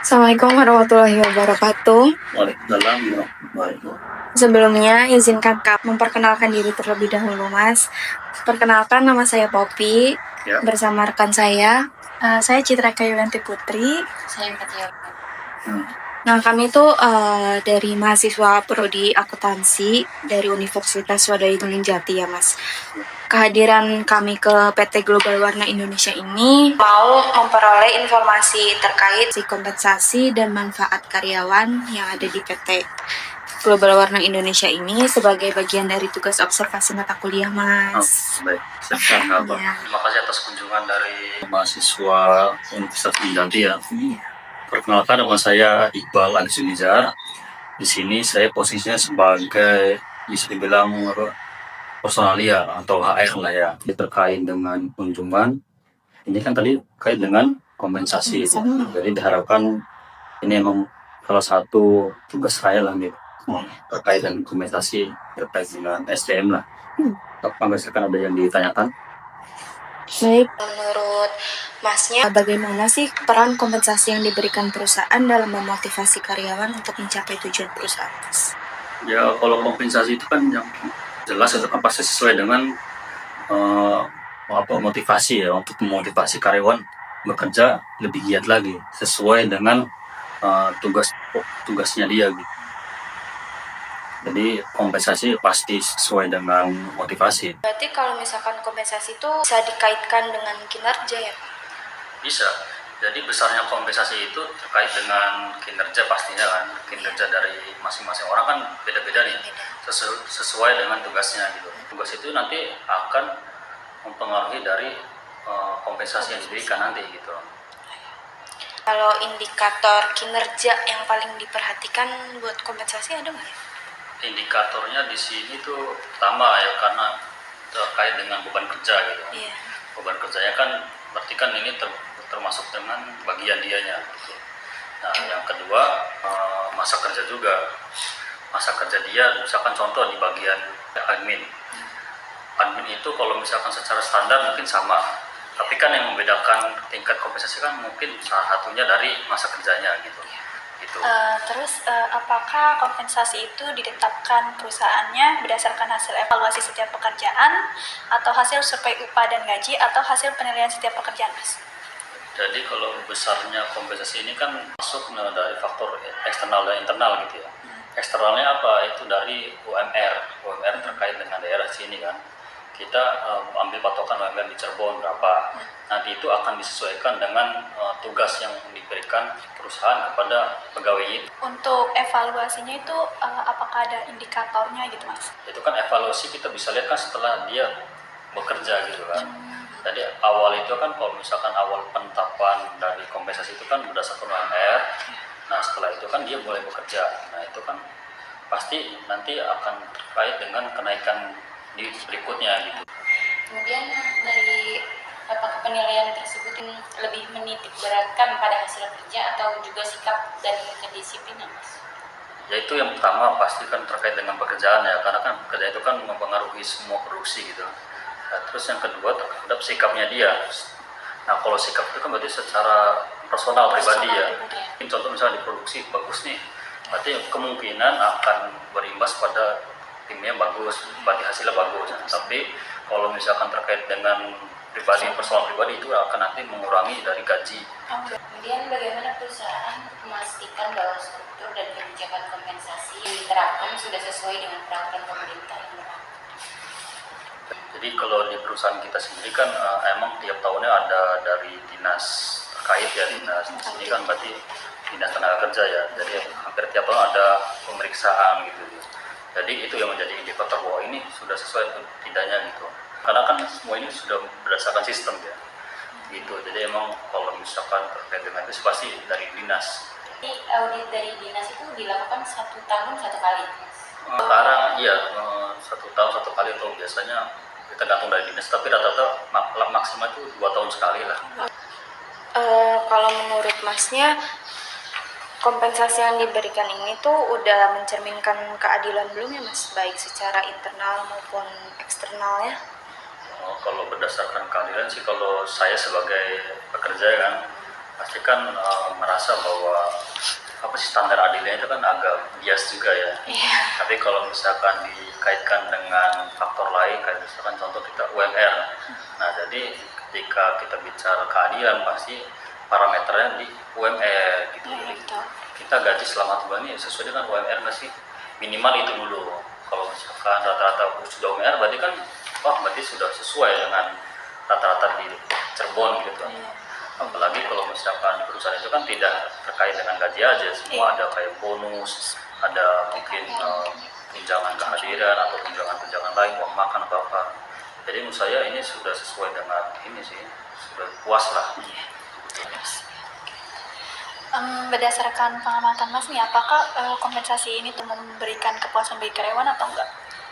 Assalamualaikum warahmatullahi wabarakatuh. Waalaikumsalam warahmatullahi wabarakatuh. Sebelumnya, izinkan Kak memperkenalkan diri terlebih dahulu, Mas. Perkenalkan, nama saya Poppy. Ya. Bersama rekan saya Citra Kayulanti Putri. Saya Fatia. Nah, kami itu dari mahasiswa Prodi Akuntansi dari Universitas Wadai Gunung Jati ya, Mas. Kehadiran kami ke PT Global Warna Indonesia ini mau memperoleh informasi terkait si kompensasi dan manfaat karyawan yang ada di PT Global Warna Indonesia ini sebagai bagian dari tugas observasi mata kuliah, Mas. Baik, silakan Pak. Ya. Terima kasih atas kunjungan dari mahasiswa Universitas Gunung Jati ya. Perkenalkan, nama saya Iqbal Alizunizar. Di sini saya posisinya sebagai bisa dibilang personalia atau HR lah ya. Terkait dengan kunjungan, ini kan tadi terkait dengan kompensasi. Jadi diharapkan ini emang salah satu tugas saya lah nih, terkait dengan kompensasi, terkait dengan SDM lah. Apa misalkan ada yang ditanyakan? Baik, menurut Masnya, bagaimana sih peran kompensasi yang diberikan perusahaan dalam memotivasi karyawan untuk mencapai tujuan perusahaan, Mas? Ya, kalau kompensasi itu kan yang jelas itu kan pasti sesuai dengan motivasi ya, untuk memotivasi karyawan bekerja lebih giat lagi sesuai dengan tugasnya dia gitu. Jadi kompensasi pasti sesuai dengan motivasi. Berarti kalau misalkan kompensasi itu bisa dikaitkan dengan kinerja ya, Pak? Bisa. Jadi besarnya kompensasi itu terkait dengan kinerja pastinya kan. Kinerja dari masing-masing orang kan beda-beda nih. Sesuai dengan tugasnya gitu. Tugas itu nanti akan mempengaruhi dari kompensasi yang diberikan nanti gitu. Kalau indikator kinerja yang paling diperhatikan buat kompensasi ada nggak ya? Indikatornya di sini tuh pertama ya, karena terkait dengan beban kerja gitu. Iya. Beban kerjanya kan berarti kan ini termasuk dengan bagian dianya gitu. Nah, yang kedua masa kerja juga. Masa kerja dia misalkan contoh di bagian admin. Admin itu kalau misalkan secara standar mungkin sama, tapi kan yang membedakan tingkat kompensasi kan mungkin salah satunya dari masa kerjanya gitu. Terus apakah kompensasi itu ditetapkan perusahaannya berdasarkan hasil evaluasi setiap pekerjaan atau hasil survei upah dan gaji atau hasil penilaian setiap pekerjaan, Mas? Jadi kalau besarnya kompensasi ini kan masuk dari faktor eksternal dan internal gitu ya. Eksternalnya apa? Itu dari UMR terkait dengan daerah sini kan. Kita ambil patokan UMR di Cirebon berapa. Nanti itu akan disesuaikan dengan tugas yang diberikan perusahaan kepada pegawai itu. Untuk evaluasinya itu apakah ada indikatornya gitu, Mas? Itu kan evaluasi kita bisa lihat kan setelah dia bekerja gitu kan. Jadi awal itu kan kalau misalkan awal penetapan dari kompensasi itu kan berdasarkan UMR. Nah setelah itu kan dia mulai bekerja. Nah itu kan pasti nanti akan terkait dengan kenaikan di berikutnya gitu. Kemudian dari apakah penilaian tersebut lebih menitik beratkan pada hasil kerja atau juga sikap dan kedisiplinan, Mas? Ya itu yang pertama pasti kan terkait dengan pekerjaan ya, karena kan pekerjaan itu kan mempengaruhi semua produksi gitu. Nah, terus yang kedua terhadap sikapnya dia. Nah kalau sikap itu kan berarti secara personal pribadi ya. Contoh misalnya di produksi bagus nih, berarti kemungkinan akan berimbas pada timnya bagus, berarti hasilnya bagus. Tapi kalau misalkan terkait dengan pribadi, personal pribadi itu akan nanti mengurangi dari gaji. Kemudian bagaimana perusahaan memastikan bahwa struktur dan kebijakan kompensasi yang diterapkan sudah sesuai dengan peraturan pemerintah yang berlaku? Jadi kalau di perusahaan kita sendiri kan emang tiap tahunnya ada dari dinas terkait ya, dinas di sini kan berarti dinas tenaga kerja ya. Jadi hampir tiap tahun ada pemeriksaan gitu. Jadi itu yang menjadi indikator bahwa ini sudah sesuai atau tidaknya gitu. Karena kan semua ini sudah berdasarkan sistem ya. Gitu. Jadi emang kalau misalkan terkait dengan itu pasti dari dinas. Jadi audit dari dinas itu dilakukan 1 tahun 1 kali, Mas? Sekarang iya 1 tahun 1 kali atau biasanya kita gantung dari dinas. Tapi rata-rata maksimal itu 2 tahun sekali lah. Kalau menurut Masnya, kompensasi yang diberikan ini tuh udah mencerminkan keadilan belum ya, Mas? Baik secara internal maupun eksternal ya? Kalau berdasarkan keadilan sih, kalau saya sebagai pekerja kan pasti kan merasa bahwa apa sih standar adilnya itu kan agak bias juga ya. Iya. Tapi kalau misalkan dikaitkan dengan faktor lain, kayak misalkan contoh kita UMR. Nah, jadi ketika kita bicara keadilan pasti parameternya di UMR gitu. Iya, Jadi betul. kita gaji selama 2 bulan ini sesuai dengan UMR nggak sih? Minimal itu dulu. Kalau misalkan rata-rata sudah UMR berarti kan berarti sudah sesuai dengan rata-rata di Cirebon gitu. Iya. Apalagi kalau misalkan di perusahaan itu kan tidak terkait dengan gaji aja, semua ada kayak bonus, ada mungkin tunjangan kehadiran atau tunjangan-tunjangan lain, uang makan atau apa. Jadi menurut saya ini sudah sesuai dengan ini sih, sudah puas lah. Berdasarkan pengamatan Mas nih, apakah kompensasi ini tuh memberikan kepuasan bagi karyawan atau enggak?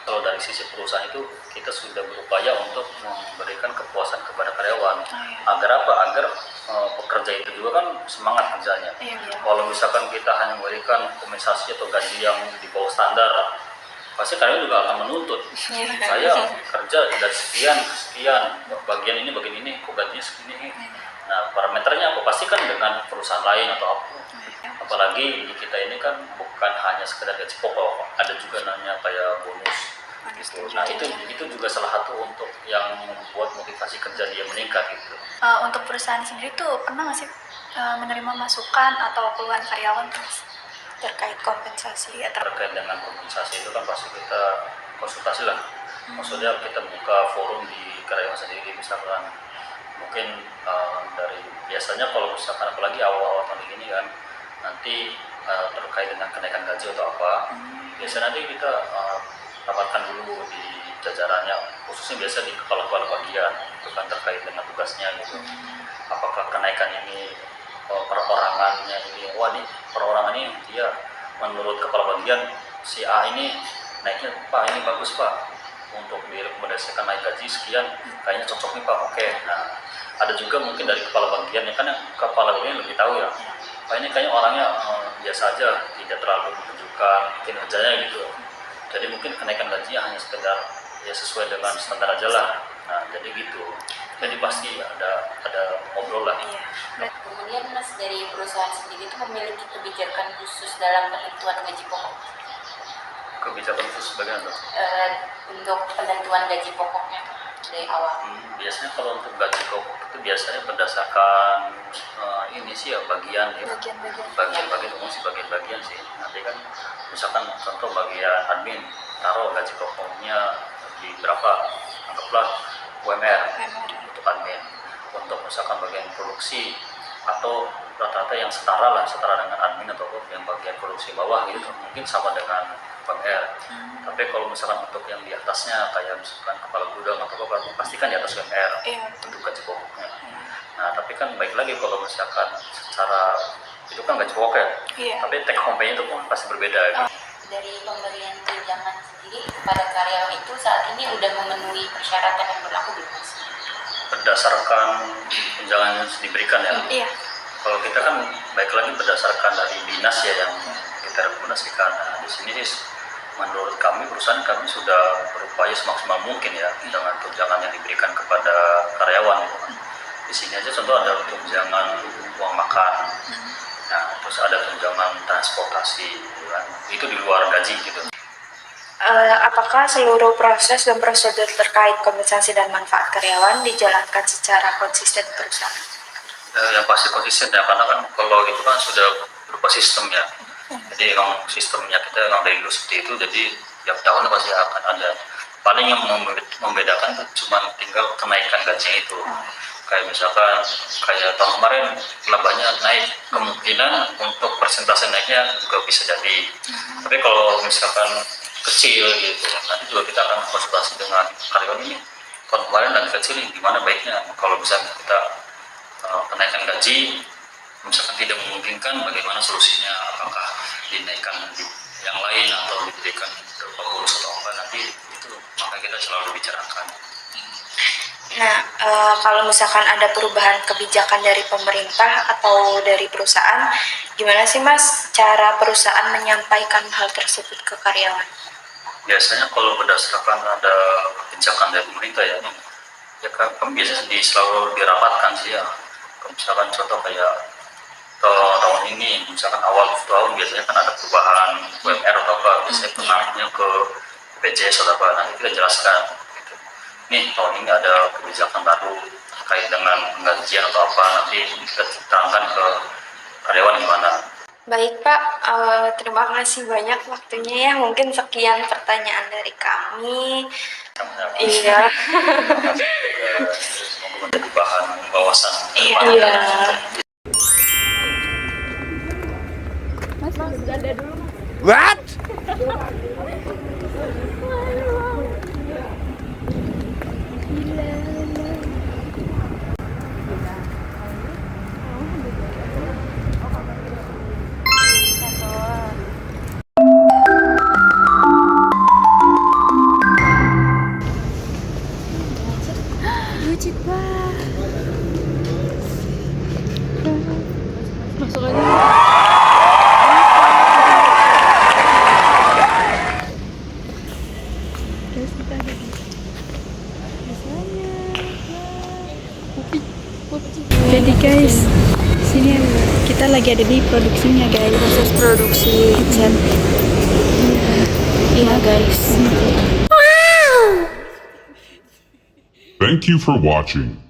Kalau dari sisi perusahaan itu kita sudah berupaya untuk memberikan kepuasan kepada karyawan. Agar apa? Agar pekerja itu juga kan semangat kerjanya. Iya. Kalau misalkan kita hanya memberikan kompensasi atau gaji yang di bawah standar, pasti karyawan juga akan menuntut. Saya kerja dari sekian, bagian ini, kok gajinya segini. Nah, parameternya apa? Pasti kan dengan perusahaan lain atau apa. Apalagi di kita ini kan bukan hanya sekedar gaji pokok, ada juga namanya kayak bonus. Gitu. Nah, itu juga salah satu untuk yang membuat motivasi kerja dia meningkat gitu. Untuk perusahaan sendiri tuh pernah nggak sih menerima masukan atau keluhan karyawan Mas? Terkait kompensasi ya, Terkait dengan kompensasi itu kan pasti kita konsultasi lah. Maksudnya kita buka forum di karyawan sendiri, misalkan mungkin dari biasanya kalau misalkan apalagi awal-awal tahun ini kan nanti terkait dengan kenaikan gaji atau apa, biasanya nanti kita rapatkan dulu di jajarannya, khususnya biasa di kepala-kepala bagian, itu kan terkait dengan tugasnya gitu. Apakah kenaikan ini perorangannya ini, nih perorangan ini dia menurut kepala bagian si A ini naiknya Pak, ini bagus Pak, untuk direkomendasikan naik gaji sekian, kayaknya cocok nih Pak, oke. Nah, ada juga mungkin dari kepala bagian, ya kan yang kepala bagian lebih tahu ya, Pak ini kayaknya orangnya biasa aja, tidak terlalu menunjukkan kinerjanya gitu. Jadi mungkin kenaikan gajinya hanya sekedar ya sesuai dengan standar aja lah. Nah, jadi gitu. Jadi pasti ada ngobrol lah. Kemudian Mas, dari perusahaan sendiri itu memiliki kebijakan khusus dalam penentuan gaji pokok. Kebijakan khusus bagaimana? Untuk penentuan gaji pokoknya dari awal. Biasanya kalau untuk gaji pokok itu biasanya berdasarkan ini sih ya bagian ya. Bagian umum sih bagian sih. Nanti kan misalkan contoh bagian admin taruh gaji pokoknya di berapa, anggaplah UMR untuk admin. Untuk misalkan bagian produksi atau rata-rata yang setara dengan admin atau yang bagian produksi bawah gitu, mungkin sama dengan UMR. Tapi kalau misalkan untuk yang di atasnya kayak misalkan kepala gudang atau apa, pastikan di atas UMR untuk gaji pokoknya. Nah, tapi kan baik lagi kalau misalkan secara itu kan gaji pokok ya, tapi take home pay itu pun pasti berbeda. Dari pemberian tunjangan sendiri kepada karyawan itu saat ini udah memenuhi persyaratan yang berlaku belum Mas? Berdasarkan tunjangan yang diberikan ya. Iya. Kalau kita kan baik lagi berdasarkan dari dinas ya yang kita rekomendasikan. Nah, di sini sih menurut kami perusahaan kami sudah berupaya semaksimal mungkin ya dengan tunjangan yang diberikan kepada karyawan. Di sini aja contoh ada tunjangan uang makan. Nah, terus ada tunjangan transportasi, gitu kan. Itu di luar gaji gitu. Apakah seluruh proses dan prosedur terkait kompensasi dan manfaat karyawan dijalankan secara konsisten perusahaan? Yang pasti konsisten ya, karena kan kalau itu kan sudah berupa sistem ya. Jadi emang sistemnya kita emang dari dulu seperti itu, jadi tiap tahun pasti akan ada. Paling yang membedakan itu cuma tinggal kenaikan gajinya itu. Kayak misalkan kayak tahun kemarin labanya naik, kemungkinan untuk persentase naiknya juga bisa jadi. Tapi kalau misalkan kecil gitu, nanti juga kita akan konsultasi dengan karyawan ini. Tahun kemarin dan kecil ini gimana baiknya? Kalau misalnya kita kenaikan gaji, misalkan tidak memungkinkan, bagaimana solusinya? Apakah dinaikkan di yang lain atau diberikan bonus atau apa? Nanti itu maka kita selalu bicarakan. Nah, kalau misalkan ada perubahan kebijakan dari pemerintah atau dari perusahaan, gimana sih Mas cara perusahaan menyampaikan hal tersebut ke karyawan? Biasanya kalau berdasarkan ada kebijakan dari pemerintah ya kan biasanya selalu dirapatkan sih ya. Misalkan contoh kayak tahun ini, misalkan awal tahun biasanya kan ada perubahan UMR atau apa, biasanya pengaruhnya ke BPJS atau apa, nanti kita jelaskan. Nih tahun ini ada kebijakan baru terkait dengan penggajian atau apa, nanti kita terangkan ke karyawan gimana. Baik Pak, terima kasih banyak waktunya ya. Mungkin sekian pertanyaan dari kami. Iya. Semoga menjadi bahan wawasan. Iya. What? Jadi guys, sini kita lagi ada di produksinya guys, proses produksi headset. Iya guys. Thank you for watching.